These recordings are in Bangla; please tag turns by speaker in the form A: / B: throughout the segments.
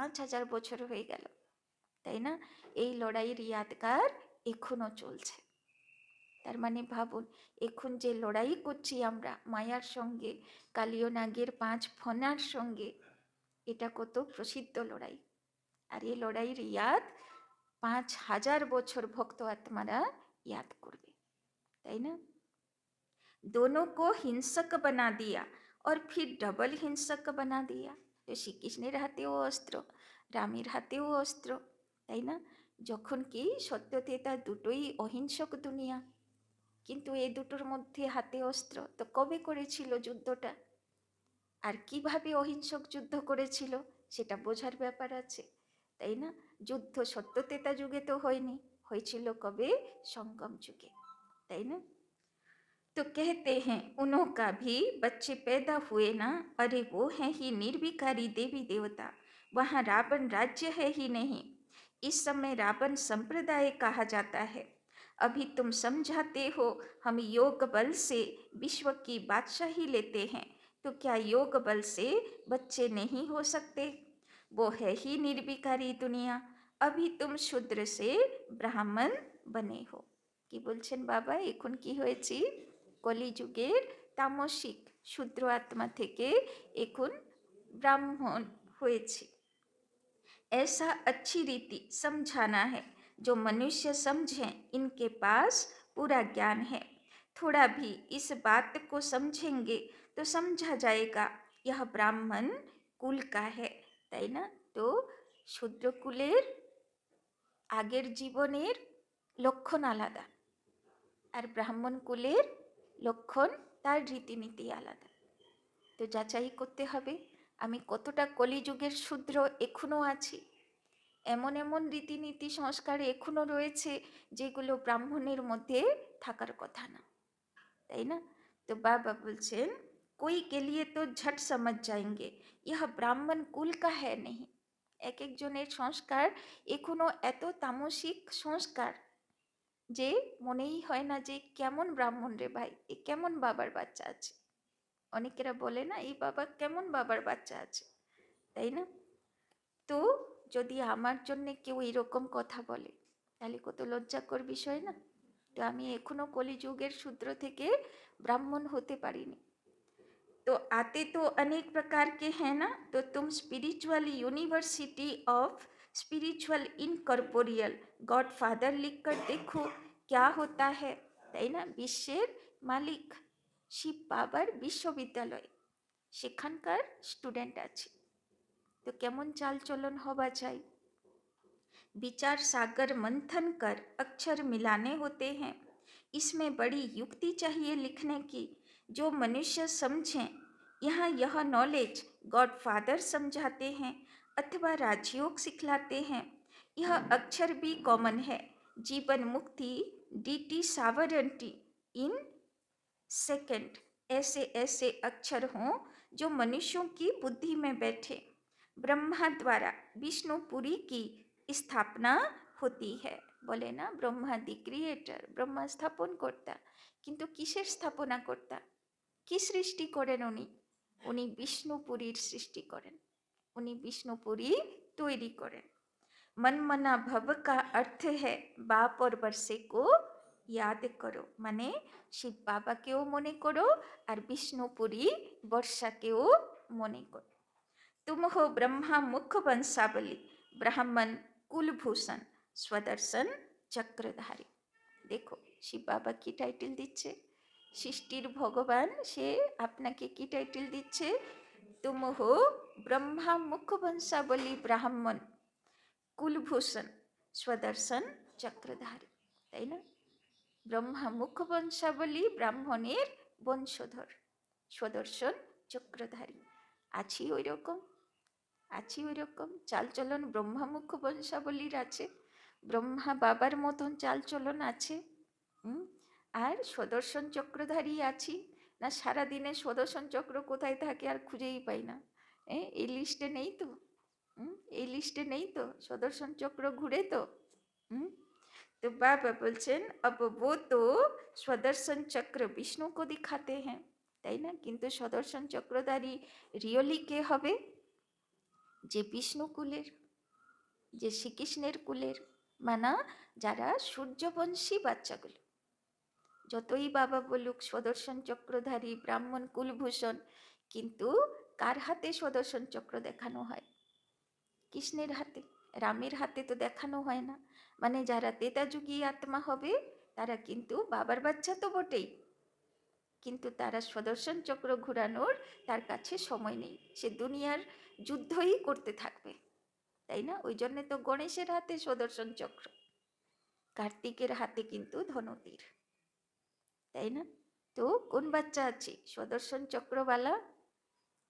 A: 5000 বছর হয়ে গেল, তাই না? এই লড়াইয়ের ইয়াদগার এখনো চলছে। তার মানে ভাবুন, এখন যে লড়াই করছি আমরা মায়ার সঙ্গে, কালীয় নাগের 5 ফনার সঙ্গে, এটা কত প্রসিদ্ধ লড়াই। আর এই লড়াইয়ের ইয়াদ 5000 বছর ভক্ত আত্মারা ইয়াদ করবে, তাই না? दोनों को हिंसक बना दिया और फिर डबल हिंसक बना दिया। तो श्री कृष्णের হাতেও অস্ত্র, রামের হাতেও অস্ত্র, তাই না? যখন কি সত্যতেতা দুটোই অহিংসক দুনিয়া, কিন্তু এই দুটোর মধ্যে হাতে অস্ত্র, তো কবে করেছিল যুদ্ধটা, আর কিভাবে অহিংসক যুদ্ধ করেছিল সেটা বোঝার ব্যাপার আছে, তাই না? যুদ্ধ সত্যতেতা যুগে তো হয়নি, হয়েছিল কবে? সঙ্গম যুগে, তাই না? तो कहते हैं उन्हों का भी बच्चे पैदा हुए ना, अरे वो है ही निर्विकारी देवी देवता, वहाँ रावण राज्य है ही नहीं। इस समय रावण संप्रदाय कहा जाता है। अभी तुम समझाते हो हम योग बल से विश्व की बादशाही लेते हैं, तो क्या योग बल से बच्चे नहीं हो सकते? वो है ही निर्विकारी दुनिया, अभी तुम शूद्र से ब्राह्मण बने हो। কি বলছেন বাবা, এখন কি হয়েছি? কলিযুগের তামসিক শূদ্র আত্মা থেকে এখন ব্রাহ্মণ হয়েছি। ऐसा अच्छी रीति समझाना है, जो मनुष्य समझें इनके पास पूरा ज्ञान है। थोड़ा भी इस बात को समझेंगे तो समझा जाएगा यह ब्राह्मण कुल का है, তাই না? তো শূদ্র কুলের আগের জীবনের লক্ষণ আলাদা, আর ব্রাহ্মণ কুলের লক্ষণ, তার রীতিনীতি আলাদা। তো যাচাই করতে হবে আমি কতটা কলিযুগের শূদ্র এখনো আছি। এমন এমন রীতিনীতি সংস্কার এখনো রয়েছে যেগুলো ব্রাহ্মণের মধ্যে থাকার কথা না, তাই না? তো বাবা বলছেন कोई के लिए तो झट समझ जाएंगे यह ब्राह्मण कुल का है नहीं। এক একজনের সংস্কার এখনো এত তামসিক সংস্কার যে মনেই হয় না যে কেমন ব্রাহ্মণ রে ভাই, এ কেমন বাবার বাচ্চা আছে। অনেকেরা বলে না এই বাবা কেমন বাবার বাচ্চা আছে, তাই না? তো যদি আমার জন্য কেউ এরকম কথা বলে তাহলে কত লজ্জাকর বিষয় না? তো আমি এখনো কলিযুগের শূদ্র থেকে ব্রাহ্মণ হতে পারিনি। तो आते तो अनेक प्रकार के हैं ना, तो तुम spiritual university of spiritual incorporeal God father लिख कर देखो क्या होता है, তাই না? বিশ্বের মালিক শিব বাবার বিশ্ববিদ্যালয়, সেখানকার স্টুডেন্ট আছে। তো কেমন চাল চলন হওয়া চাই? विचार सागर मंथन कर अक्षर मिलाने होते हैं, इसमें बड़ी युक्ति चाहिए लिखने की, जो मनुष्य समझें। यहाँ यह नॉलेज गॉड फादर समझाते हैं अथवा राजयोग सिखलाते हैं। यह अक्षर भी कॉमन है, जीवन मुक्ति डीटी सावरंटी इन सेकंड, ऐसे ऐसे अक्षर हों जो मनुष्यों की बुद्धि में बैठे। ब्रह्मा द्वारा विष्णुपुरी की स्थापना होती है। বলে না ব্রহ্মা দি ক্রিয়েটার, ব্রহ্মা স্থাপন কর্তা, কিন্তু কিসের স্থাপনা কর্তা? কি সৃষ্টি করেন উনি? উনি বিষ্ণুপুরীর সৃষ্টি করেন, উনি বিষ্ণুপুরী তৈরি করেন। मनमना भव का अर्थ है बाप और बरसे को याद करो, মানে শিব বাবাকেও মনে করো আর বিষ্ণুপুরী বর্ষাকেও মনে করো। तुम हो ब्रह्मा मुख वंशावली ब्राह्मण कुलभूषण स्वदर्शन चक्रधारी। দেখো শিব বাবা কি টাইটেল দিচ্ছে, সৃষ্টির ভগবান সে আপনাকে কি টাইটেল দিচ্ছে? तुम हो ब्रह्मा मुख वंशावली ब्राह्मण কুলভূষণ স্বদর্শন চক্রধারী, তাই না? ব্রহ্মা মুখ বংশাবলী, ব্রাহ্মণের বংশধর, স্বদর্শন চক্রধারী। আছি ওই রকম, আছি ওই রকম চালচলন ব্রহ্মামুখ বংশাবলীর আছে, ব্রহ্মা বাবার মতন চালচলন আছে। আর স্বদর্শন চক্রধারী আছি না? সারাদিনে স্বদর্শন চক্র কোথায় থাকে আর খুঁজেই পাই না। এই লিস্টে নেই তো, এই লিস্টে নেই তো, সুদর্শন চক্র ঘুরে তো। तो बाबा বলছেন अब वो तो সুদর্শন চক্র বিষ্ণু को दिखाते हैं, তাই না? কিন্তু সুদর্শন চক্রধারী রিয়েলি কে হবে? যে বিষ্ণু কুলের, যে শ্রীকৃষ্ণের কুলের, মানা যারা সূর্যবংশী বাচ্চাগুলো, যতই বাবা বলুক সুদর্শন চক্রধারী ব্রাহ্মণ কুলভূষণ, কিন্তু কার হাতে সুদর্শন চক্র দেখানো হয়? কৃষ্ণের হাতে। রামের হাতে তো দেখানো হয় না। মানে যারা তেতাযুগী আত্মা হবে তারা কিন্তু বাবার বাচ্চা তো বটেই, কিন্তু তারা সুদর্শন চক্র ঘুরানোর তার কাছে সময় নেই, সে দুনিয়ার যুদ্ধই করতে থাকবে, তাই না? ওই জন্যে তো গণেশের হাতে সুদর্শন চক্র, কার্তিকের হাতে কিন্তু ধনুতীর, তাই না? তো কোন বাচ্চা আছে, সুদর্শন চক্রবালা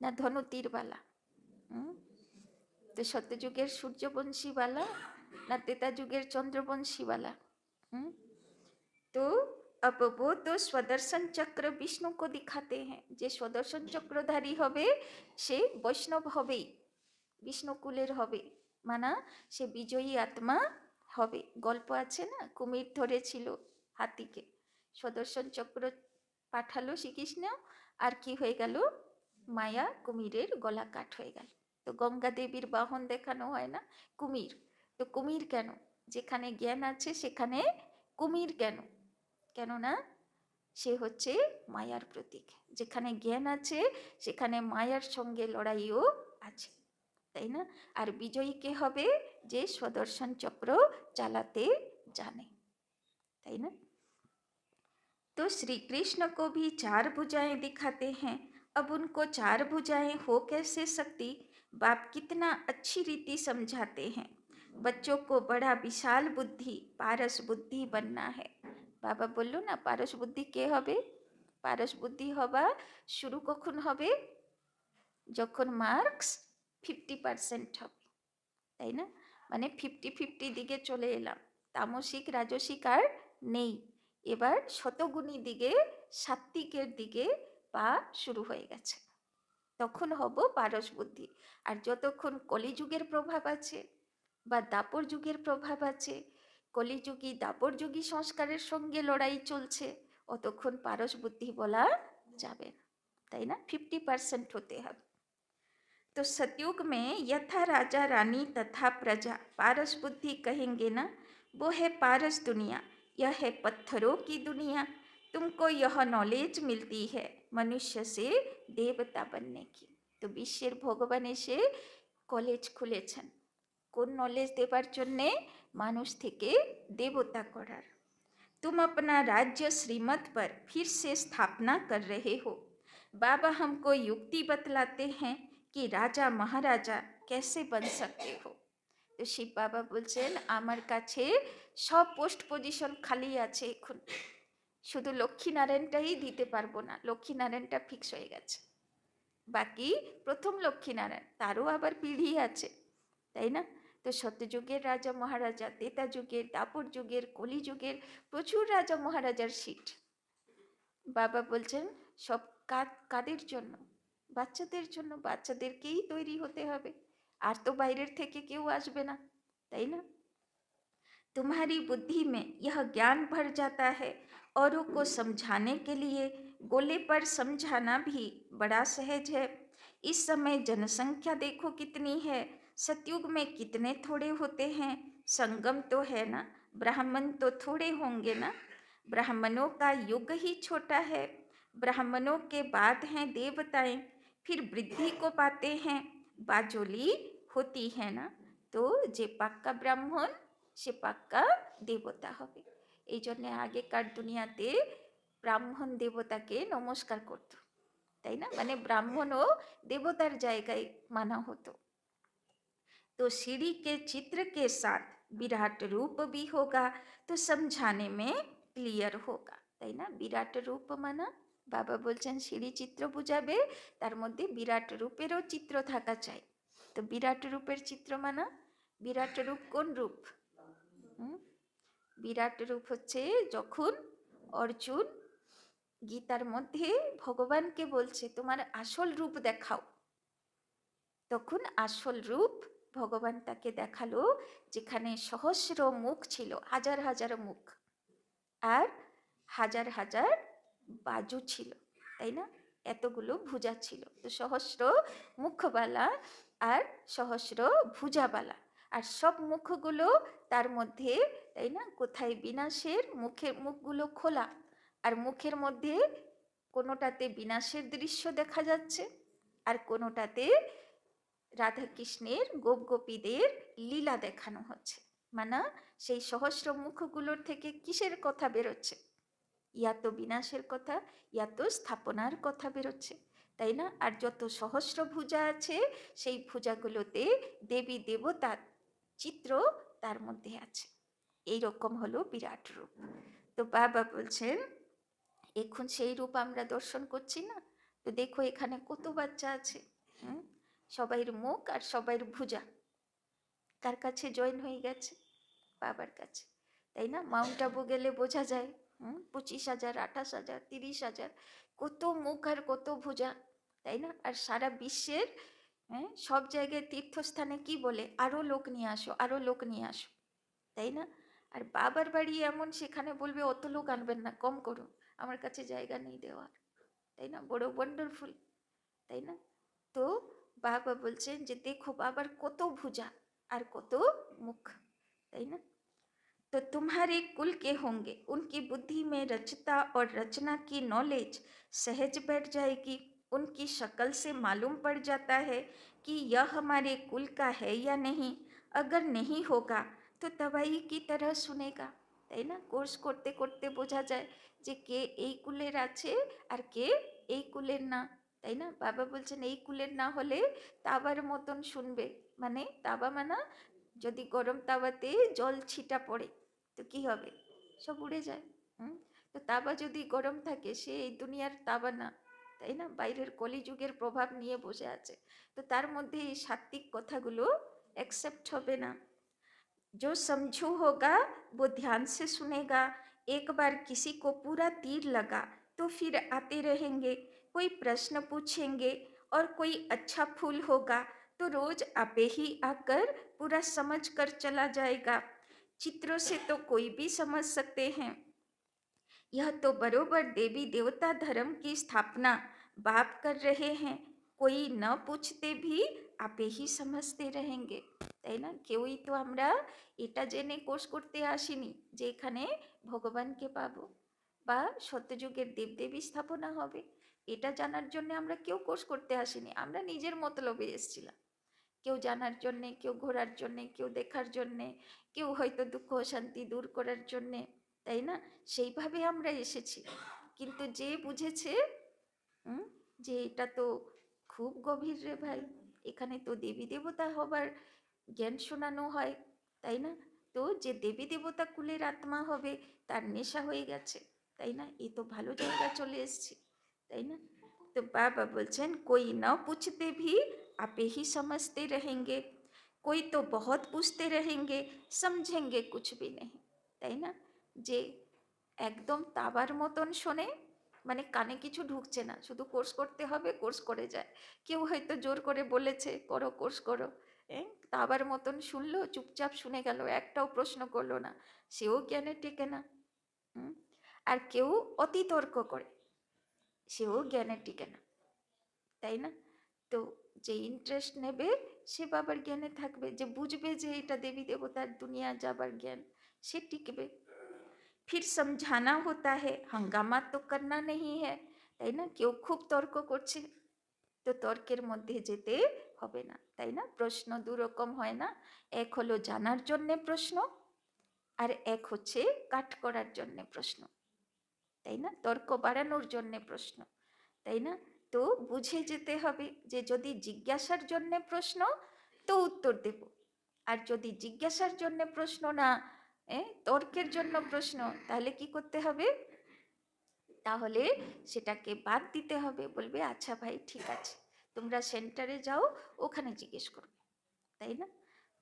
A: না ধনুতীরবালা? তো সত্যযুগের সূর্যবংশীবালা না त्रेता चंद्रवंशीवाला? तो अब वो तो स्वदर्शन चक्र विष्णु को दिखाते हैं, जे स्वदर्शन चक्रधारी होबे से वैष्णव होबेई, विष्णु कुलेर होबे, माना से विजयी आत्मा होबे। गल्प आछे ना, कुमिर धरेछिलो हाथीके, स्वदर्शन चक्र पाठालो श्रीकृष्ण, आर कि हये गेल, माया कुमिरेर गला काट हये गेल। तो गंगा देवीर बाहन देखानो हय ना कुमिर, तो कुमिर केन? जेखाने ज्ञान आछे सेखाने कुमिर केन? केनना से हच्छे मायार प्रतीक, जेखाने ज्ञान आछे सेखाने मायार संगे लड़ाइओ आछे, ताई ना? आर विजयी के हबे जे स्वदर्शन चक्र चालाते जाने, ताई ना? तो श्री कृष्ण को भी चार भुजाएं दिखाते हैं। अब उनको चार भुजाएं हो कैसे सकती, बाप कितना अच्छी रीति समझाते हैं। बच्चों को बड़ा विशाल बुद्धि पारस बुद्धि बनना है। बाबा बोलो ना पारस बुद्धि के हबे? पारस बुद्धि हवा शुरू कखन हबे? যখন মার্কস 50% হবে, তাই না? মানে 50-50 দিকে চলে এলাম, তামসিক রাজসিক আর নেই, এবার শতগুণী দিকে সাত্ত্বিকের দিকে পা শুরু হয়ে গেছে, তখন হব পারস বুদ্ধি। আর যতক্ষণ কলিযুগের প্রভাব আছে বা দাপর যুগের প্রভাব আছে, কলিযুগী দাপর যুগী সংস্কারের সঙ্গে লড়াই চলছে, অতক্ষণ পারস বুদ্ধি বলা যাবে না, তাই না? 50% হতে হবে। तो सतयुग में यथा राजा रानी तथा प्रजा पारस बुद्धि कहेंगे ना, वो है पारस दुनिया, यह है पत्थरों की दुनिया। तुमको यह नॉलेज मिलती है मनुष्य से देवता बनने की। तो विश्वेर भगवान एसे कलेज खुलेছেন কোন नॉलेज देवार जन्य? मानुष थेके देवता करार। तुम अपना राज्य श्रीमत पर फिर से स्थापना कर रहे हो। बाबा हमको युक्ति बतलाते हैं कि राजा महाराजा कैसे बन सकते हो। तो शिव बाबा बोलছেন আমার কাছে সব পোস্ট পজিশন খালি আছে, এখন শুধু লক্ষ্মীনারায়ণটাই দিতে পারবো না, লক্ষ্মীনারায়ণটা ফিক্স হয়ে গেছে, বাকি প্রথম লক্ষ্মীনারায়ণ তারও আবার পিঢ়ি আছে, তাই না? তো সত্যযুগের রাজা মহারাজা, त्रेता যুগের, দাপর যুগের, কলি যুগের প্রচুর রাজা মহারাজার সিট। বাবা বলছেন সব কাদের জন্য? বাচ্চাদের জন্য, বাচ্চাদেরকেই তৈরি হতে হবে, আর তো বাইরের থেকে কেউ আসবে না, তাই না? तुम्हारी बुद्धि में यह ज्ञान भर जाता है, औरों को समझाने के लिए गोले पर समझाना भी बड़ा सहज है। इस समय जनसंख्या देखो कितनी है, सतयुग में कितने थोड़े होते हैं। संगम तो है ना, ब्राह्मण तो थोड़े होंगे ना, ब्राह्मणों का युग ही छोटा है, ब्राह्मणों के बाद हैं देवताएं, फिर वृद्धि को पाते हैं, बाजोली होती है ना। तो जे पाक्का ब्राह्मण সে পাক্কা দেবতা হবে। এই জন্যে আগেকার দুনিয়াতে ব্রাহ্মণ দেবতাকে নমস্কার করত, তাই না? মানে ব্রাহ্মণও দেবতার জায়গায় মানা হতো। तो सीढ़ी के चित्र के साथ विराट रूप भी होगा तो समझाने में क्लियर होगा, তাই না? বিরাট রূপ মানা, বাবা বলছেন সিঁড়ি চিত্র বুঝাবে, তার মধ্যে বিরাট রূপেরও চিত্র থাকা চাই। তো বিরাট রূপের চিত্র মানা, বিরাট রূপ কোন রূপ? বিরাট রূপ হচ্ছে যখন অর্জুন গীতার মধ্যে ভগবানকে বলছে তোমার আসল রূপ দেখাও, তখন আসল রূপ ভগবান তাকে দেখালো, যেখানে সহস্র মুখ ছিল, হাজার হাজার মুখ, আর হাজার হাজার বাজু ছিল, তাই না? এতগুলো ভুজা ছিল, তো সহস্র মুখবালা আর সহস্র ভুজাবালা, আর সব মুখগুলো তার মধ্যে, তাই না, কোথায় বিনাশের মুখের মুখগুলো খোলা, আর মুখের মধ্যে কোনোটাতে বিনাশের দৃশ্য দেখা যাচ্ছে আর কোনোটাতে রাধাকৃষ্ণের গোপ গোপীদের লীলা দেখানো হচ্ছে। মানে সেই সহস্র মুখগুলোর থেকে কিসের কথা বেরোচ্ছে? ইয়া তো বিনাশের কথা, ইয়া তো স্থাপনার কথা বেরোচ্ছে, তাই না? আর যত সহস্র ভুজা আছে সেই ভুজাগুলোতে দেবী দেবতার চিত্র তার মধ্যে আছে। এইরকম হলো বিরাট রূপ। তো বাবা বলছেন এখন সেই রূপ আমরা দর্শন করছি না? তো দেখো এখানে কত বাচ্চা আছে, সবাইয়ের মুখ আর সবাইয়ের ভুজা কার কাছে জয়েন হয়ে গেছে? বাবার কাছে, তাই না? মাউন্ট আবু গেলে বোঝা যায় 25,000, 28,000, 30,000 কত মুখ আর কত ভুজা, তাই না? আর সারা বিশ্বের সব জায়গায় তীর্থস্থানে কি বলে? আরো লোক নিয়ে আসো, আরো লোক নিয়ে আসো, তাই না? আর বাবার বাড়ি এমন, সেখানে বলবে অত লোক আনবেন না, কম করুন, আমার কাছে জায়গা নেই দেওয়ার, তাই না? বড় ওয়ান্ডারফুল, তাই না? তো বাবা বলছেন যে দেখো বাবার কত ভুজা আর কত মুখ, তাই না? तो तुम्हारे कुल के होंगे, उनकी बुद्धि में रचता और रचना की नॉलेज सहज बैठ जाएगी। उनकी शक्ल से मालूम पड़ जाता है कि यह हमारे कुल का है या नहीं। अगर नहीं होगा तो तबाही की तरह सुनेगा, তাই না? কোর্স করতে করতে বোঝা যায় যে কে এই কুলের আছে আর কে এই কুলের না, তাই না? বাবা বলছেন এই কুলের না হলে তাবার মতন শুনবে। মানে তাবা মানে যদি গরম তাওয়াতে জল ছিটা পড়ে তো কি হবে? সব উড়ে যায়। তো তাবা যদি গরম থাকে সে এই দুনিয়ার তাবা না, তাই না? বাইরের কলিযুগের প্রভাব নিয়ে বসে আছে। তো তার মধ্যে এই সাত্বিক কথাগুলো অ্যাকসেপ্ট হবে না। जो समझू होगा वो ध्यान से सुनेगा। एक बार किसी को पूरा तीर लगा तो फिर आते रहेंगे, कोई प्रश्न पूछेंगे और कोई अच्छा फूल होगा तो रोज आपे ही आकर पूरा समझ कर चला जाएगा। चित्रों से तो कोई भी समझ सकते हैं। यह तो बरोबर देवी देवता धर्म की स्थापना बाप कर रहे हैं। कोई न पूछते भी आपे ही समझते रहेंगे, তাই না? কেউই তো আমরা এটা জেনে কোর্স করতে আসিনি যে এখানে ভগবানকে পাবো বা সত্যযুগের দেবদেবী স্থাপনা হবে। এটা জানার জন্য আমরা কেউ কোর্স করতে আসিনি, আমরা নিজের মতলবে এসেছিলাম। কেউ জানার জন্যে, কেউ ঘোরার জন্যে, কেউ দেখার জন্যে, কেউ হয়তো দুঃখ শান্তি দূর করার জন্যে, তাই না? সেইভাবে আমরা এসেছি। কিন্তু যে বুঝেছে যে এটা তো খুব গভীর রে ভাই, এখানে তো দেবী দেবতা হবার জ্ঞান শোনানো হয়, তাই না? তো যে দেবী দেবতা কুলের আত্মা হবে তার নেশা হয়ে গেছে, তাই না? এ তো ভালো জায়গা চলে এসছি, তাই না? তো বাবা বলছেন कोई न पूछते भी आपे ही समझते रहेंगे, कोई तो बहुत पूछते रहेंगे समझेंगे कुछ भी नहीं, তাই না? যে একদম তাবার মতন শোনে, মানে কানে কিছু ঢুকছে না, শুধু কোর্স করতে হবে, কোর্স করে যায়। কেউ হয়তো জোর করে বলেছে করো, কোর্স করো, তাবার মতন শুনলো, চুপচাপ শুনে গেল, একটাও প্রশ্ন করলো না, সেও জ্ঞানে টেকে না। আর কেউ অতি তর্ক করে, সেও জ্ঞানে টিকে না, তাই না? তো যে ইন্টারেস্ট নেবে সে বাবার জ্ঞানে থাকবে, যে বুঝবে যে এটা দেবী দেবতার দুনিয়া যাবার জ্ঞান, সে টিকবে। फिर समझाना होता है, हंगामा तो करना नहीं है, তাই না? কেউ খুব তর্ক করছে তো তর্কের মধ্যে যেতে হবে না, তাই না? প্রশ্ন দুরকম হয় না, এক হলো জানার জন্যে প্রশ্ন আর এক হচ্ছে কাট করার জন্যে প্রশ্ন, তাই না? তর্ক বাড়ানোর জন্যে প্রশ্ন, তাই না? তো বুঝে যেতে হবে যে যদি জিজ্ঞাসার জন্যে প্রশ্ন তো উত্তর দেব, আর যদি জিজ্ঞাসার জন্যে প্রশ্ন না, তর্কের জন্য প্রশ্ন, তাহলে কি করতে হবে? তাহলে সেটাকে বাদ দিতে হবে, বলবে আচ্ছা ভাই ঠিক আছে, তোমরা সেন্টারে যাও, ওখানে জিজ্ঞেস করবে, তাই না?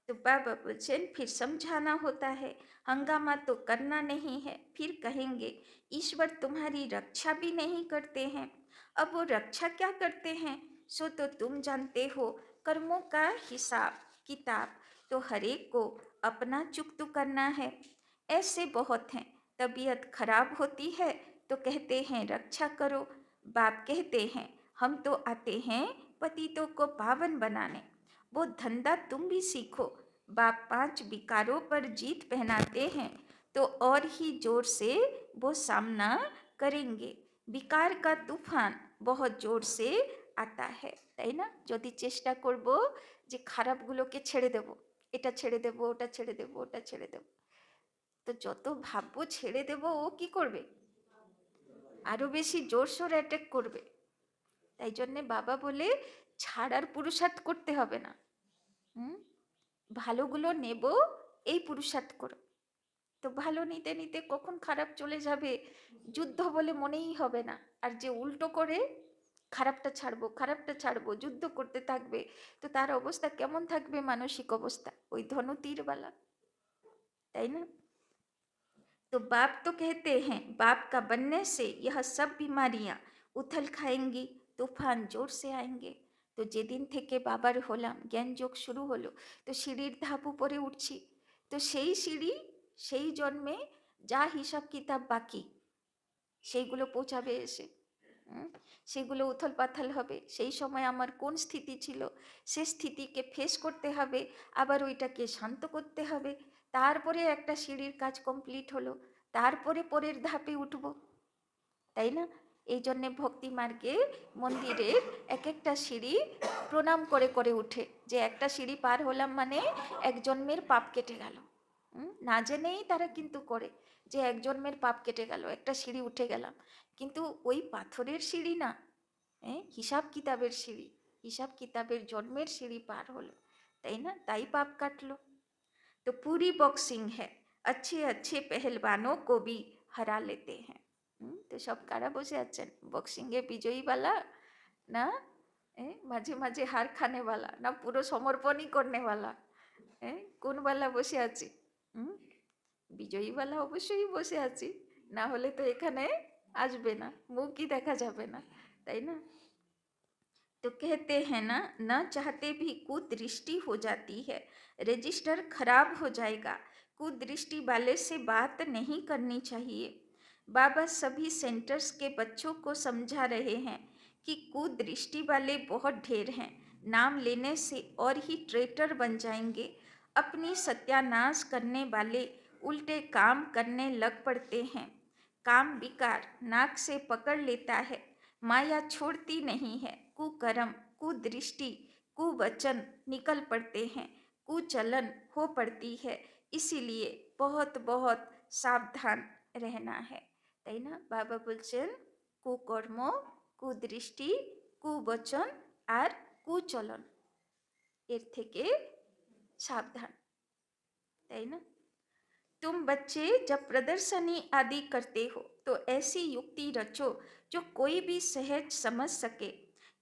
A: तो बाबा बोलছেন फिर समझाना होता है, हंगामा तो करना नहीं है। फिर कहेंगे ईश्वर तुम्हारी रक्षा भी नहीं करते हैं। अब वो रक्षा क्या करते हैं सो तो तुम जानते हो। कर्मों का हिसाब किताब तो हर एक को अपना चुकतू करना है। ऐसे बहुत हैं, तबीयत खराब होती है तो कहते हैं रक्षा करो। बाप कहते हैं हम तो आते हैं पतितों को पावन बनाने, वो धंधा तुम भी सीखो। बाप 5 विकारों पर जीत पहनाते हैं तो और ही जोर से वो सामना करेंगे। विकार का तूफान बहुत जोर से आता है, তাই না? যদি চেষ্টা করব যে খারাপগুলোকে ছেড়ে দেব, এটা ছেড়ে দেব, ওটা ছেড়ে দেব, ওটা ছেড়ে দেব, তো যত ভাববো ছেড়ে দেব, ও কি করবে? আরো বেশি জোরসোর অ্যাটাক করবে। তাই জন্যে বাবা বলে ছাড়ার পুরুষার্থ করতে হবে না, ভালোগুলো নেব, এই পুরুষার্থ করো। তো ভালো নিতে নিতে কখন খারাপ চলে যাবে যুদ্ধ বলে মনেই হবে না। আর যে উল্টো করে খারাপটা ছাড়বো যুদ্ধ করতে থাকবে, তো তার অবস্থা কেমন থাকবে? মানসিক অবস্থা ওই ধনু তীরওয়ালা, তাই না? तो बाप तो कहते हैं बाप का बनने से यह सब बीमारियां उथल खाएंगी, तूफान जोर से आएंगे। তো যেদিন থেকে বাবার হলাম, জ্ঞান যোগ শুরু হলো, তো সিঁড়ির ধাপ উপরে উঠছি, তো সেই সিঁড়ি সেই জন্মে যা হিসাব কিতাব বাকি সেইগুলো পৌঁছাবে এসে, সেগুলো উথল পাথাল হবে। সেই সময় আমার কোন স্থিতি ছিল, সে স্থিতিকে ফেস করতে হবে, আবার ওইটাকে শান্ত করতে হবে। তারপরে একটা সিঁড়ির কাজ কমপ্লিট হলো, তারপরে পরের ধাপে উঠব, তাই না? এই জন্যে ভক্তি মার্গে মন্দিরের এক একটা সিঁড়ি প্রণাম করে করে উঠে, যে একটা সিঁড়ি পার হলাম মানে এক জন্মের পাপ কেটে গেল। না জেনেই তারা কিন্তু করে যে এক জন্মের পাপ কেটে গেল, একটা সিঁড়ি উঠে গেলাম। কিন্তু ওই পাথরের সিঁড়ি না, হিসাব কিতাবের সিঁড়ি, হিসাব কিতাবের জন্মের সিঁড়ি পার হলো, তাই না? তাই পাপ কাটলো। तो पूरी बॉक्सिंग है, अच्छे अच्छे पहलवानों को भी हरा लेते हैं। তো সব কারা বসে আছেন? বক্সিংয়ে বিজয়ীওয়ালা না মাঝে মাঝে হার খানেওয়ালা, না পুরো সমর্পণই করনেওয়ালা? কোনওয়ালা বসে আছে? বিজয়ীওয়ালা অবশ্যই বসে আছি, না হলে তো এখানে আসবে না, মুখই দেখা যাবে না, তাই না? तो कहते हैं ना, न चाहते भी कुदृष्टि हो जाती है, रजिस्टर खराब हो जाएगा, कुदृष्टि वाले से बात नहीं करनी चाहिए। बाबा सभी सेंटर्स के बच्चों को समझा रहे हैं कि कुदृष्टि वाले बहुत ढेर हैं, नाम लेने से और ही ट्रेटर बन जाएंगे। अपनी सत्यानाश करने वाले उल्टे काम करने लग पड़ते हैं। काम विकार नाक से पकड़ लेता है, माया छोड़ती नहीं है, कुकर्म कुदृष्टि कुवचन निकल पड़ते हैं, कुचलन हो पड़ती है, इसीलिए बहुत बहुत सावधान रहना है, তাই না? বাবা বলছেন কুকর্ম কুদৃষ্টি কুবচন আর কুচলন এর থেকে সাবধান, তাই না? तुम बच्चे जब प्रदर्शनी आदि करते हो तो ऐसी युक्ति रचो जो कोई भी सहज समझ सके।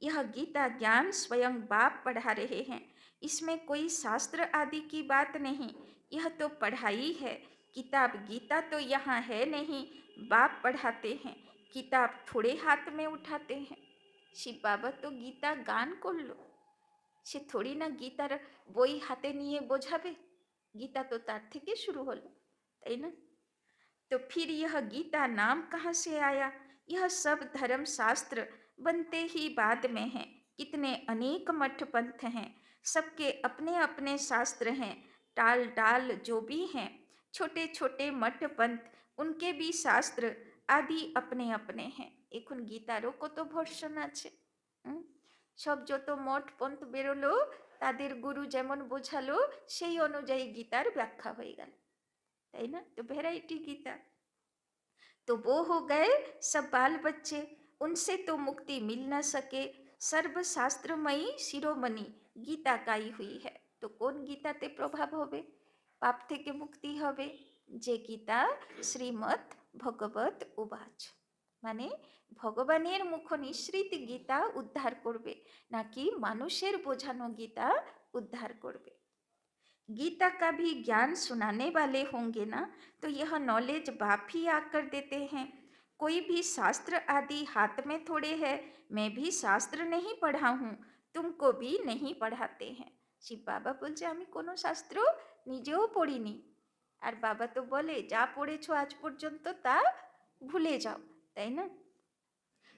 A: यह गीता ज्ञान स्वयं बाप पढ़ा रहे हैं, इसमें कोई शास्त्र आदि की बात नहीं, यह तो पढ़ाई है। किताब गीता तो यहाँ है नहीं, बाप पढ़ाते हैं, किताब थोड़े हाथ में उठाते हैं। শিব বাবা তো গীতা গান করলো, সে থোড়ি না গীতার বই হাতে নিয়ে বোঝাবে, গীতা তো তার থেকে শুরু হলো, তাই না? तो फिर यह गीता नाम कहाँ से आया? यह सब धर्म शास्त्र बनते ही बाद में हैं। कितने अनेक मठ पंथ हैं, सबके अपने अपने शास्त्र हैं, टाल डाल जो भी हैं, छोटे छोटे मठ पंथ उनके भी शास्त्र आदि अपने अपने हैं। এখন গীতারও কত ভর্সন আছে, সব যত মঠ পন্থ বেরোলো তাদের গুরু যেমন বোঝালো সেই অনুযায়ী গীতার ব্যাখ্যা হয়ে গেল, তাই না? তো ভ্যারাইটি গীতা। तो वो हो गए सब बाल बच्चे, उनसे तो मुक्ति मिल न सके, सर्वशास्त्रमयी शिरोमणि गीता गाई हुई है। तो কোন গীতাতে প্রভাব হবে? পাপ থেকে মুক্তি হবে যে গীতা শ্রীমৎ ভগবত উবাচ, মানে ভগবানের মুখ নিঃসৃত গীতা উদ্ধার করবে, নাকি মানুষের বোঝানো গীতা उद्धार করবে? गीता का भी ज्ञान सुनाने वाले होंगे ना, तो यह नॉलेज बाप ही आकर देते हैं। कोई भी शास्त्र आदि हाथ में थोड़े है, मैं भी शास्त्र नहीं पढ़ा हूँ, तुमको भी नहीं पढ़ाते हैं। শিব বাবা বলছে আমি কোনো শাস্ত্র নিজেও পড়িনি, আর বাবা তো বলে যা পড়েছো আজ পর্যন্ত তা ভুলে যাও, তাই না?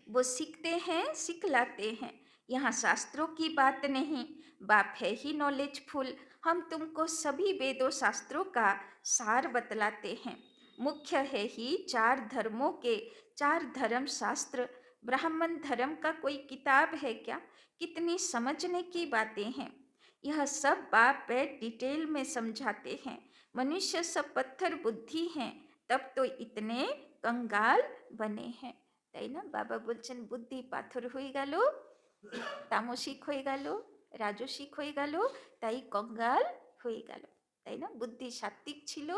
A: वो सीखते हैं सिखलाते हैं, यहाँ शास्त्रों की बात नहीं, बाप है ही नॉलेजफुल। हम तुमको सभी वेदों शास्त्रों का सार बतलाते हैं। मुख्य है ही चार धर्मों के चार धर्म शास्त्र। ब्राह्मण धर्म का कोई किताब है क्या? कितनी समझने की बातें हैं। यह सब बाप बैठ डिटेल में समझाते हैं। मनुष्य सब पत्थर बुद्धि हैं, तब तो इतने कंगाल बने हैं। তাই না? বাবা বলছেন বুদ্ধি পাথর হয়ে গেল, তামসিক হয়ে গেল, রাজসিক হয়ে গেল, তাই কঙ্গাল হয়ে গেল। তাই না? বুদ্ধি সাত্বিক ছিল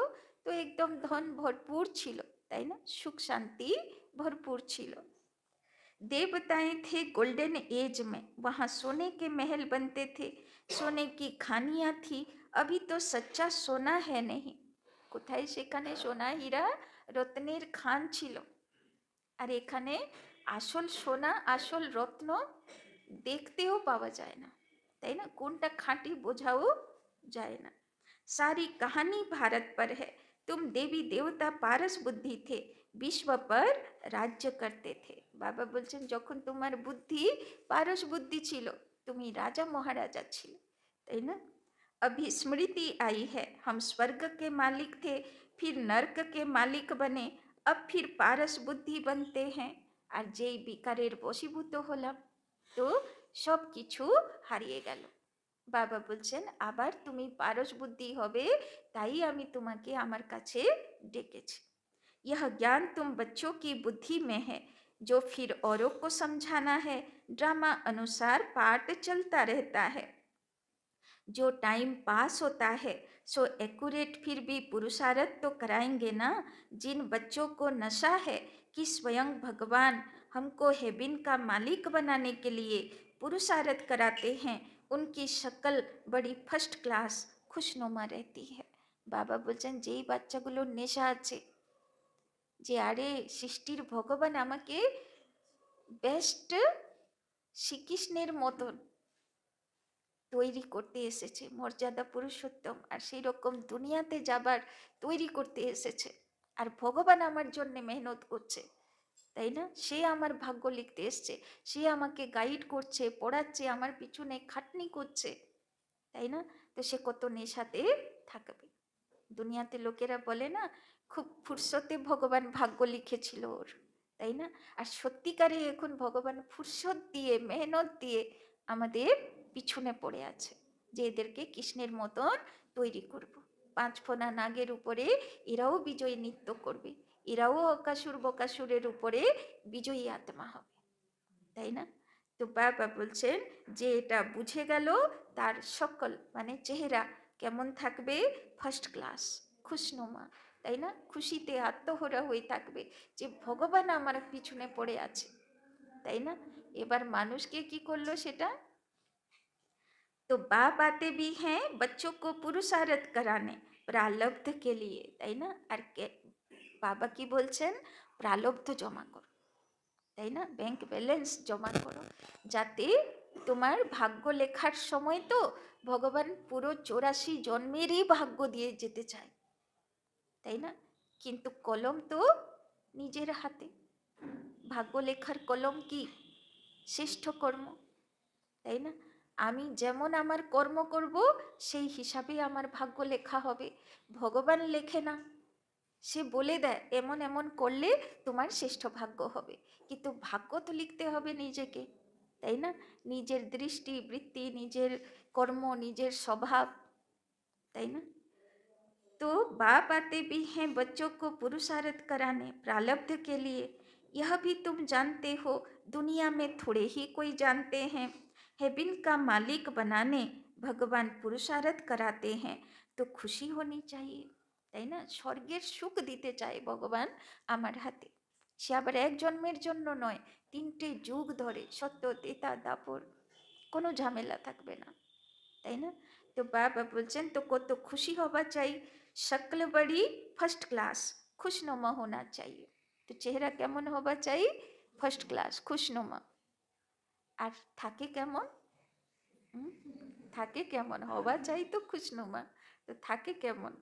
A: তো একদম ধন ভরপুর ছিল, তাই না? সুখ শান্তি भरपूर ছিল। देवताएं थे गोल्डन एज में, वहाँ सोने के महल बनते थे, सोने की खानियाँ थी। अभी तो सच्चा सोना है नहीं। কোথায় সেখানে সোনা হীরা রত্নের খান ছিল, আর এখানে আসল সোনা আসল রত্ন দেখতেও পাওয়া যায় না, তাই না? কোনটা খাঁটি বোঝাও যায় না। सारी कहानी भारत पर है। तुम देवी देवता पारस बुद्धि थे, विश्व पर राज्य करते थे। बाबा बोलছেন যখন তোমার बुद्धि पारस बुद्धि ছিল, তুমি राजा महाराजा ছিলে, তাই না? अभी स्मृति आई है, हम स्वर्ग के मालिक थे, फिर नर्क के मालिक बने, अब फिर पारस बुद्धि बनते हैं। আর যেই বিকারের বশীভূত হলাম, তো সব কিছু হারিয়ে গেল। বাবা বলছেন আবার তুমি পারস বুদ্ধি হবে, তাই আমি তোমাকে আমার কাছে ডেকেছি। यह ज्ञान तुम बच्चों की बुद्धि में है, जो फिर औरों को समझाना है। ड्रामा अनुसार पाठ चलता रहता है। जो टाइम पास होता है सो एक्यूरेट फिर भी पुरुषार्थ तो कराएंगे ना। जिन बच्चों को नशा है कि स्वयं भगवान हमको हेबिन का मालिक बनाने के लिए पुरुषार्थ कराते हैं, उनकी शक्ल बड़ी फर्स्ट क्लास खुशनुमा रहती है। बाबा बोलছেন যেই বাচ্চাগুলোর নেশা আছে, যে আরে সৃষ্টির ভগবান আমাকে বেস্ট শ্রীকৃষ্ণের মতন তৈরি করতে এসেছে, মর্যাদা পুরুষোত্তম, আর সেই রকম দুনিয়াতে যাবার তৈরি করতে এসেছে, আর ভগবান আমার জন্য মেহনত করছে, তাই না? সে আমার ভাগ্য লিখতে এসছে, সে আমাকে গাইড করছে, পড়াচ্ছে, আমার পিছনে খাটনি করছে, তাই না? তো সে কত নেশাতে থাকবে। দুনিয়াতে লোকেরা বলে না খুব ফুরসতে ভগবান ভাগ্য লিখেছিল ওর, তাই না? আর সত্যিকারে এখন ভগবান ফুরসত দিয়ে মেহনত দিয়ে আমাদের পিছনে পড়ে আছে, যে এদেরকে কৃষ্ণের মতন তৈরি করব। পাঁচ ফোনা নাগের উপরে এরাও বিজয়ী নৃত্য করবে, এরাও অকাসুর বকাসুরের উপরে বিজয়ী আত্মা হবে, তাই না? তো বাবা বলছেন যে এটা বুঝে গেল, তার সকল মানে চেহারা কেমন থাকবে? ফার্স্ট ক্লাস খুশনুমা, তাই না? খুশিতে আত্মহরা হয়ে থাকবে যে ভগবান আমার পিছনে পড়ে আছে, তাই না? এবার মানুষকে কি করলো সেটা? तो बाप आते भी हैं बच्चों को पुरुषार्थ कराने प्रारब्ध के लिए, তাই না? আর বাবা কি বলছেন? প্রারব্ধ জমা করো, তাই না? ব্যাংক ব্যালেন্স জমা করো, যাতে তোমার ভাগ্য লেখার সময় তো ভগবান পুরো 84 জন্মেরই ভাগ্য দিয়ে যেতে চায়, তাই না? কিন্তু কলম তো নিজের হাতে। ভাগ্য লেখার কলম কি? শ্রেষ্ঠ কর্ম, তাই না? আমি যেমন আমার কর্ম করব সেই হিসাবে আমার ভাগ্য লেখা হবে। ভগবান লেখে না, সে বলে দেয় এমন এমন করলে তোমার শ্রেষ্ঠ ভাগ্য হবে, কিন্তু ভাগ্য তো লিখতে হবে নিজেকে, তাই না? নিজের দৃষ্টি বৃত্তি, নিজের কর্ম, নিজের স্বভাব, তাই না? तो बाप आते भी हैं बच्चों को पुरुषार्थ कराने प्रारब्ध के लिए। यह भी तुम जानते हो, दुनिया में थोड़े ही कोई जानते हैं। हेबिन का मालिक बनाने भगवान पुरुषार्थ कराते हैं, तो खुशी होनी चाहिए, তাই না? স্বর্গের সুখ দিতে চায় ভগবান আমার হাতে। সে আবার এক জন্মের জন্য নয়, 3টে যুগ ধরে সত্য তেতা দাপর, কোনো ঝামেলা থাকবে না, তাই না? তো বাবা বলছেন তো কত খুশি হওয়া চাই। শক্ল বড়ি ফার্স্ট ক্লাস খুশনুমা হোনা চাই। তো চেহারা কেমন হওয়া চাই? First class খুশনুমা। আর থাকে কেমন? থাকে কেমন? হওয়া চাই তো খুশনুমা, তো থাকে কেমন?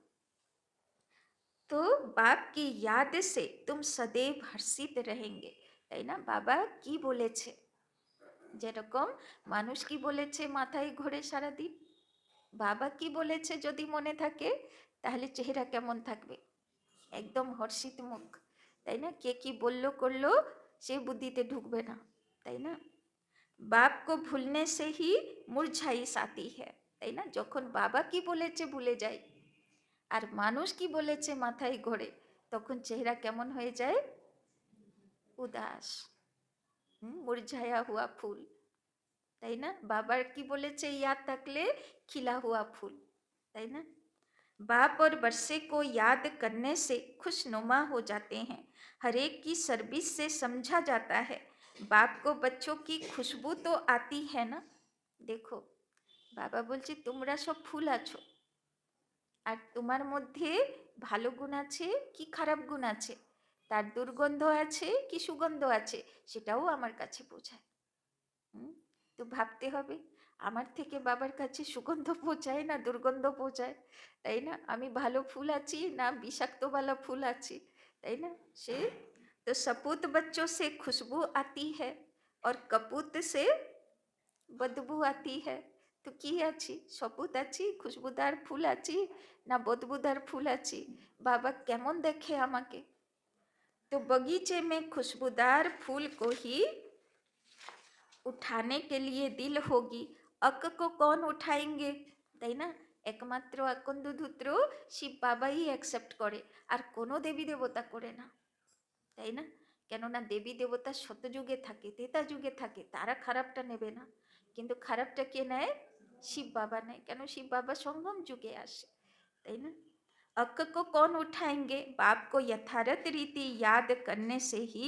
A: তো বাপ কি याद से तुम सदैव हर्षित रहेंगे, তাই না? বাবা কি বলেছে? যেরকম মানুষ কি বলেছে মাথায় ঘোরে সারাদিন, বাবা কি বলেছে যদি মনে থাকে, তাহলে চেহারা কেমন থাকবে? একদম হর্ষিত মুখ, তাই না? কে কি বললো করলো সে বুদ্ধিতে ঢুকবে না, তাই না? বাপ কো ভুলনে সে হি মুরঝাইশ আতি হ্যায়, তাই না? যখন বাবা কি বলেছে ভুলে যাই আর মানুষ কি বলেছে মাথায় ঘোরে, তখন চেহারা কেমন হয়ে যায়? উদাস, মুরঝায়া হুয়া ফুল, তাই না? বাবার কি বলেছে ইয়াদ থাকলে खिला हुआ फूल, তাই না? बाप और बरसे को याद करने से खुशनुमा हो जाते हैं, हर एक की सर्विस से समझा जाता है। बाप को बच्चों की खुशबू तो आती है ना। देखो, বাবা বলছে তোমরা সব ফুল আছো, আর তোমার মধ্যে ভালো গুণ আছে কি খারাপ গুণ আছে, তার দুর্গন্ধ আছে কি সুগন্ধ আছে, সেটাও আমার কাছে বোঝায়। তো ভাবতে হবে আমার থেকে বাবার কাছে সুগন্ধ পৌঁছায় না দুর্গন্ধ পৌঁছায়, তাই না? আমি ভালো ফুল আছি না বিষাক্তওয়ালা ফুল আছি, তাই না? সে তো सपूत बच्चों से खुशबू आती है और कपूत से बदबू आती है। তো কি আছি? সপুত আছি, খুশবুদার ফুল আছি না বদবুদার ফুল আছি? বাবা কেমন দেখে আমাকে? तो बगीचे में खुशबूदार फूल को ही उठाने के लिए दिल होगी, अक को कौन उठाएंगे, তাই না? একমাত্র আকন্দধূত্র শিব বাবাই অ্যাকসেপ্ট করে, আর কোনো দেবী দেবতা করে না, তাই না? কেননা দেবী দেবতা শতযুগে থাকে, তেতা যুগে থাকে, তারা খারাপটা নেবে না, কিন্তু খারাপটা কে নেয়? শিব বাবা নেয়। কেন? শিব বাবা সঙ্গম যুগে আসে, তাই না? अक को कौन उठाएंगे, बाप को यथारथ रीति याद करने से ही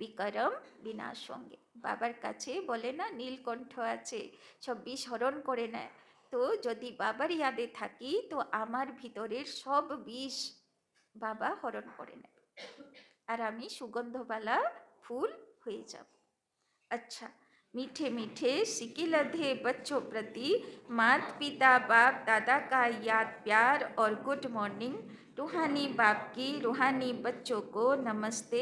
A: विक्रम विनाश होंगे। বাবার কাছে বলে না নীলকণ্ঠ আছে, সব বিষ হরণ করে নেয়। তো যদি বাবার ইয়াদে থাকি তো আমার ভিতরের সব বিষ বাবা হরণ করে নেয়, আর আমি সুগন্ধবালা ফুল হয়ে যাব। अच्छा, मीठे मीठे सिकिलधे बच्चों प्रति माता पिता बाप दादा का याद प्यार और गुड मॉर्निंग। रूहानी बाप की रूहानी बच्चों को नमस्ते,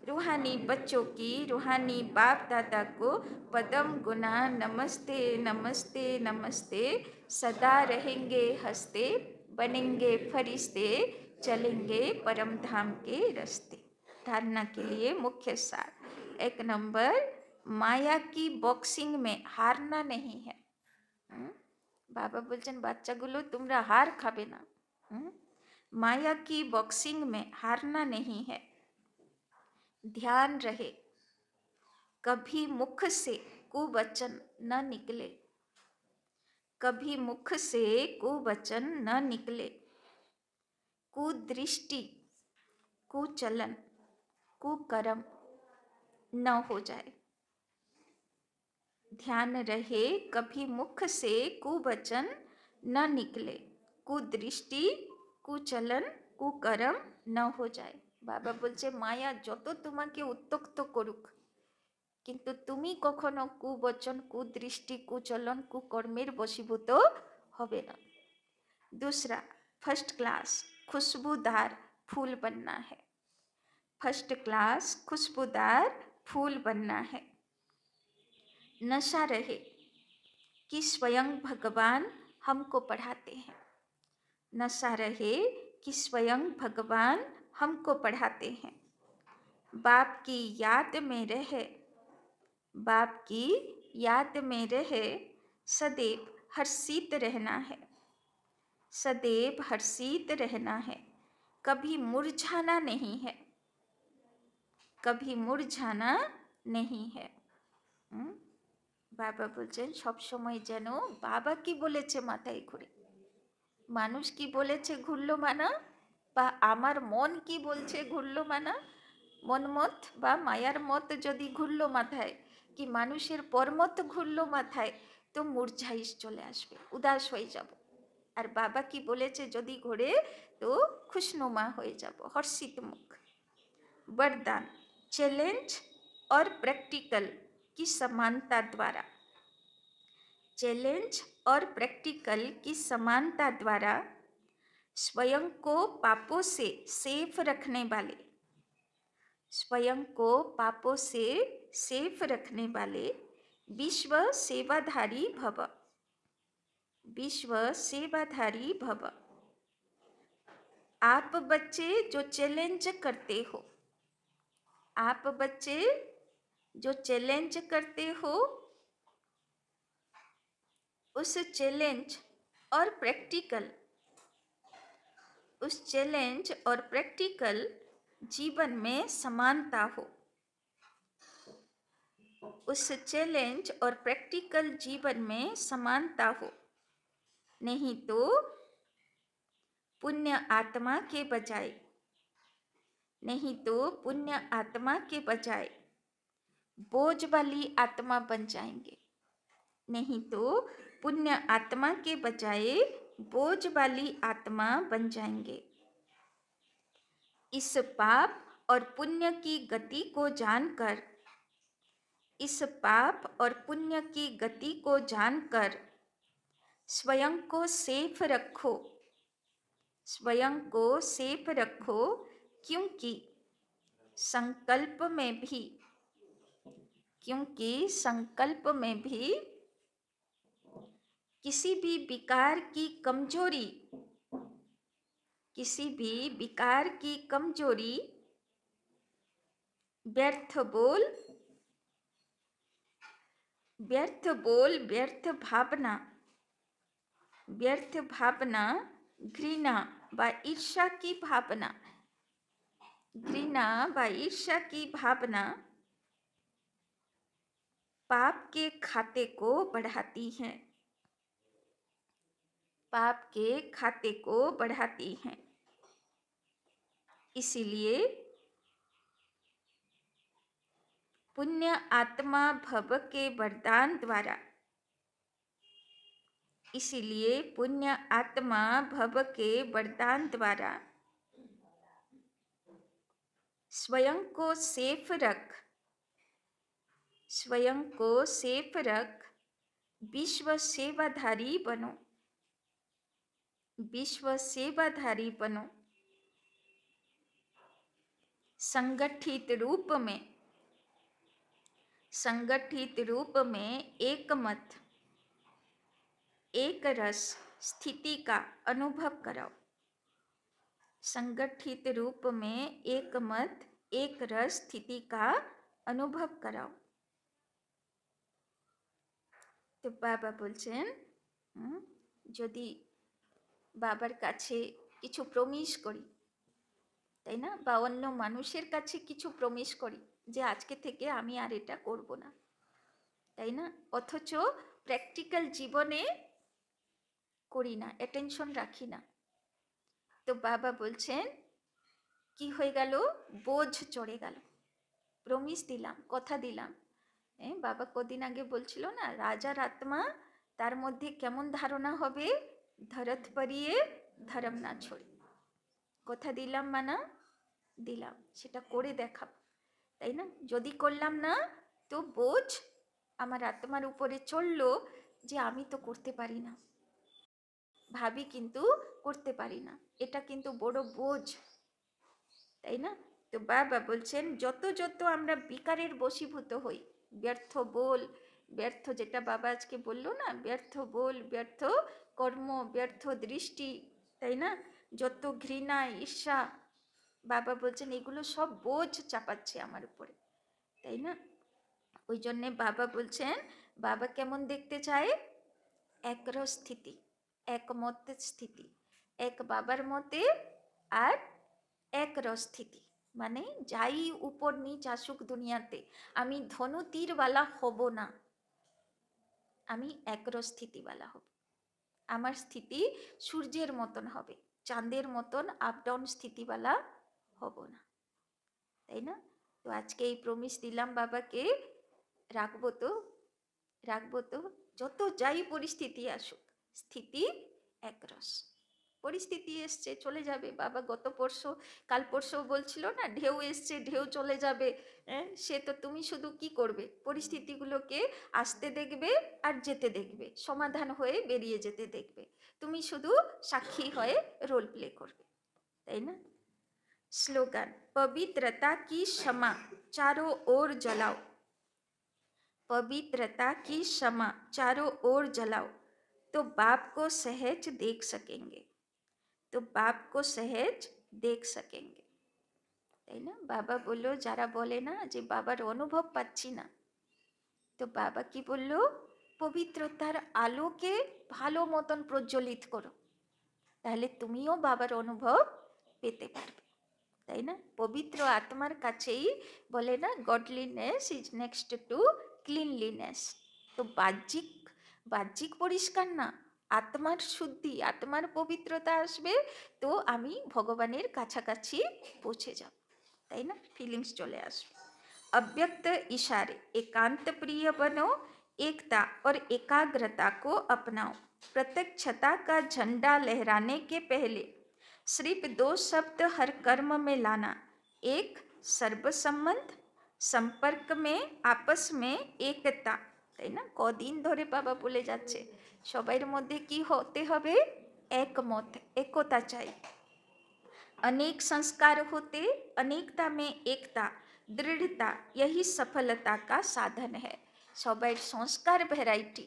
A: रूहानी बच्चों की रूहानी बाप दादा को पदम गुना नमस्ते नमस्ते नमस्ते। सदा रहेंगे हंसते, बनेंगे फरिश्ते, चलेंगे परम धाम के रास्ते। धारणा के लिए मुख्य सार, एक नंबर, মায়া কি বক্সিং মে হারনা নেই হ্যাঁ। বাবা বলছেন বাচ্চাগুলো তোমরা হার খাবে না, माया की बॉक्सिंग में हारना नहीं है। ध्यान रहे कभी मुख से कुवचन न निकले, कभी मुख से कुवचन न निकले, कुदृष्टि कुचलन कुकर्म न हो जाए। ध्यान रहे कभी मुख से कुवचन न निकले, कुदृष्टि कुचलन कुकर्म न हो जाए। বাবা বলছে মায়া যত তোমাকে উত্তক্ত করুক, কিন্তু তুমি কখনো কুবচন কুদৃষ্টি কুচলন কুকর্মের বশীভূত হবে না। दूसरा, फर्स्ट क्लास खुशबूदार फूल बनना है। फर्स्ट क्लास खुशबूदार फूल बनना है। नशा रहे कि स्वयं भगवान हमको पढ़ाते हैं, नशा रहे कि स्वयं भगवान हमको पढ़ाते हैं। बाप की याद में रहे, बाप की याद में रहे, सदैव हर्षित रहना है, सदैव हर्षित रहना है, कभी मुरझाना नहीं है, कभी मुरझाना नहीं है। বাবা বলছেন সব সময় যেন বাবা কি বলেছে মাথায় ঘুরে, মানুষ কি বলেছে ঘুরলো মানা, বা আমার মন কি বলছে ঘুরলো মানা, মনমত বা মায়ার মত যদি ঘুরলো মাথায়, কি মানুষের পরমত ঘুরলো মাথায়, তো মূর্ছাইশ চলে আসবে, উদাস হয়ে যাব। আর বাবা কি বলেছে যদি ঘোরে তো খুশনুমা হয়ে যাব, হর্ষিত মুখ। वरदान, चैलेंज और प्रैक्टिकल की समानता द्वारा, चैलेंज और प्रैक्टिकल की समानता द्वारा स्वयं को पापों से सेफ रखने वाले, स्वयं को पापों से सेफ रखने वाले विश्व सेवाधारी भव, विश्व सेवाधारी भव। आप बच्चे जो चैलेंज करते हो, आप बच्चे जो चैलेंज करते हो, उस चैलेंज और प्रैक्टिकल, उस चैलेंज और प्रैक्टिकल जीवन में समानता हो, उस चैलेंज और प्रैक्टिकल जीवन में समानता हो। नहीं तो पुण्य आत्मा के बजाय, नहीं तो पुण्य आत्मा के बजाय बोझ वाली आत्मा बन जाएंगे, नहीं तो पुण्य आत्मा के बजाय बोझ वाली आत्मा बन जाएंगे। इस पाप और पुण्य की गति को जानकर, इस पाप और पुण्य की गति को जानकर स्वयं को सेफ रखो, स्वयं को सेफ रखो, क्योंकि संकल्प में भी, क्योंकि संकल्प में भी किसी भी विकार की कमजोरी, किसी भी विकार की कमजोरी, व्यर्थ बोल, व्यर्थ बोल, व्यर्थ भावना, व्यर्थ भावना, घृणा व ईर्ष्या की भावना, घृणा व ईर्ष्या की भावना पाप के खाते को बढ़ाती है, पाप के खाते को बढ़ाती हैं। इसीलिए पुण्य आत्मा भव के वरदान द्वारा, इसीलिए पुण्य आत्मा भव के वरदान द्वारा स्वयं को सेफ रख, स्वयं को सेफ रख, विश्व सेवाधारी बनो, विश्व सेवाधारी बनो। संगठित रूप में, संगठित रूप में एक मत, एक रस स्थिति का अनुभव कराओ, संगठित रूप में एक मत, एक रस स्थिति का अनुभव कराओ। তো বাবা বলছেন যদি বাবার কাছে কিছু প্রমিস করি, তাই না, বা অন্য মানুষের কাছে কিছু প্রমিস করি যে আজকে থেকে আমি আর এটা করব না, তাই না, অথচ প্র্যাকটিক্যাল জীবনে করি না, অ্যাটেনশন রাখি না, তো বাবা বলছেন কি হয়ে গেল, বোঝ চড়ে গেল। প্রমিস দিলাম, কথা দিলাম, বাবা কদিন আগে বলছিল না, রাজার আত্মা, তার মধ্যে কেমন ধারণা হবে, ধরত পরিয়ে ধর্ম না ছড়ি, কথা দিলাম মানা দিলাম, সেটা করে দেখাব, তাই না। যদি করলাম না তো বোঝ আমার আত্মার উপরে চললো যে আমি তো করতে পারি না, ভাবি কিন্তু করতে পারি না, এটা কিন্তু বড় বোঝ, তাই না। তো বাবা বলছেন যত যত আমরা বিকারের বশীভূত হই, ব্যর্থ বল, ব্যর্থ, যেটা বাবা আজকে বললো না, ব্যর্থ বল, ব্যর্থ কর্ম, ব্যর্থ দৃষ্টি, তাই না, যত ঘৃণা ঈর্ষা, বাবা বলছেন এগুলো সব বোঝ চাপাচ্ছে আমার উপরে, তাই না। ওই জন্যে বাবা বলছেন, বাবা কেমন দেখতে চায়, একরস স্থিতি, একমত স্থিতি, এক বাবার মতে আর একরস স্থিতি, মানে যাই উপর নিচ আসুক দুনিয়াতে, আমি ধনু তীরওয়ালা হব না, আমি একরস স্থিতিওয়ালা হব, আমার স্থিতি সূর্যের মতন হবে, চাঁদের মতন আপ ডাউন স্থিতিওয়ালা হব না, তাই না। তো আজকে এই প্রমিস দিলাম বাবাকে, রাখবো তো, রাখবো তো, যত যাই পরিস্থিতি আসুক, স্থিতি একরস, পরিস্থিতি এসছে চলে যাবে, বাবা গত পরশু কাল পরশু বলছিল না, ঢেউ এসছে ঢেউ চলে যাবে, সে তো তুমি শুধু কি করবে, পরিস্থিতিগুলোকে আসতে দেখবে আর যেতে দেখবে, সমাধান হয়ে বেরিয়ে যেতে দেখবে, তুমি শুধু সাক্ষী হয়ে রোল প্লে করবে, তাই না। স্লোগান, পবিত্রতা কি क्षमा चारों ओर जलाओ, पवित्रता की शमा चारों ओर जलाओ तो बाप को सहज देख सकेंगे, तो बाप को सहज देख सकेंगे। তাই না? বাবা বললো, যারা বলে না যে বাবার অনুভব পাচ্ছি না, তো বাবা কি বললো, পবিত্রতার আলোকে ভালো মতন প্রজ্বলিত করো, তাহলে তুমিও বাবার অনুভব পেতে পারবে। তাই না? পবিত্র আত্মার কাছেই বলে না, godliness is next to cleanliness. তো বাহ্যিক বাহ্যিক পরিষ্কার না, আত্মার শুদ্ধি, আত্মার পবিত্রতা আসবে, তো আমি ভগবানের কাছাকাছি পৌঁছে যাব। তাই না? ফিলিংস চলে আসবে। अव्यक्त इशारे एकांत प्रिय बनो, एकता और एकाग्रता को अपनाओ। प्रत्यक्षता का झंडा लहराने के पहले सिर्फ दो शब्द हर कर्म में लाना, एक सर्वसंबंध, संपर्क में आपस में एकता। তাই না? কদিন ধরে বাবা বলে যাচ্ছে সবার মধ্যে কি হতে হবে, একমত, একতা চাই। अनेक संस्कार होते, अनेकता में एकता, दृढ़ता, यही सफलता का साधन है। সবার সংস্কার ভ্যারাইটি,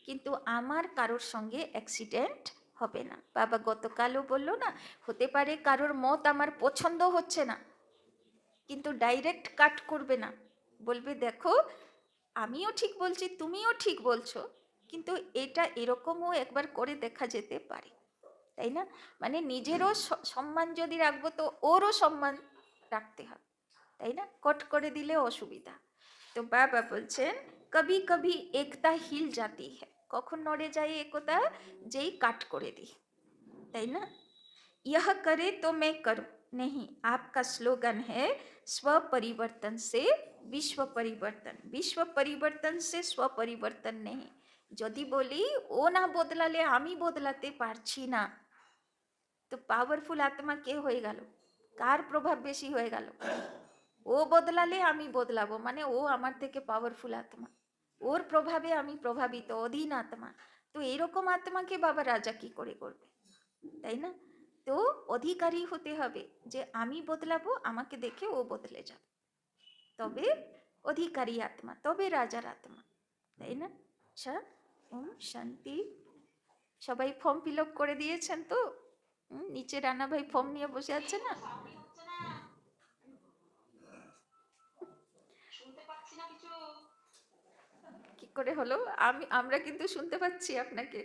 A: কিন্তু আমার কারোর সঙ্গে অ্যাক্সিডেন্ট হবে না। বাবা গতকালও বললো না, হতে পারে কারোর মত আমার পছন্দ হচ্ছে না, কিন্তু ডাইরেক্ট কাট করবে না, বলবে দেখো আমিও ঠিক বলছি, তুমিও ঠিক বলছো, কিন্তু এটা এরকমও একবার করে দেখা যেতে পারে। তাই না? মানে নিজেরও সম্মান যদি রাখবো, তো ওরও সম্মান রাখতে হবে। তাই না? কট করে দিলে অসুবিধা। তো বাবা বলছেন, কবি কবি একতা হিল জাতি হ্যাঁ, কখন নড়ে যায় একতা, যেই কাট করে দিই। তাই না? यह करे तो मैं करूं, नहीं, आपका स्लोगन है स्व परिवर्तन से विश्व परिवर्तन, विश्व परिवर्तन से स्व परिवर्तन नहीं। যদি বলি ও না বদলালে আমি বদলাতে পারছি না, তো পাওয়ারফুল আত্মা কে হয়ে গেল, কার প্রভাব বেশি হয়ে গেল? ও বদলালে আমি বদলাবো, মানে ও আমার থেকে পাওয়ারফুল আত্মা, ওর প্রভাবে আমি প্রভাবিত, অধীন আত্মা। তো এরকম আত্মাকে বাবা রাজা কি করে করবে? তাই না? তো অধিকারী হতে হবে, যে আমি বদলাবো, আমাকে দেখে ও বদলে যাবে, তবে অধিকারী আত্মা, তবে রাজার আত্মা। তাই না? আচ্ছা, ওম শান্তি। সবাই ফর্ম ফিল আপ করে দিয়েছেন তো? নিচে রানা ভাই ফর্ম নিয়ে বসে আছে না? কি করে হলো? আমরা কিন্তু শুনতে পাচ্ছি আপনাকে।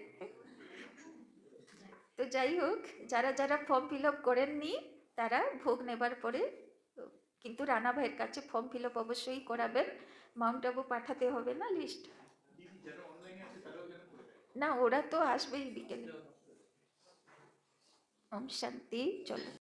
A: তো যাই হোক, যারা যারা ফর্ম ফিল আপ করেননি তারা ভোগ নেবার পরে কিন্তু রানা ভাইয়ের কাছে ফর্ম ফিল আপ অবশ্যই করাবেন। মাউন্ট আবু পাঠাতে হবে না লিস্ট? না, ওরা তো আসবেই বিকেলে। ওম শান্তি। চলো।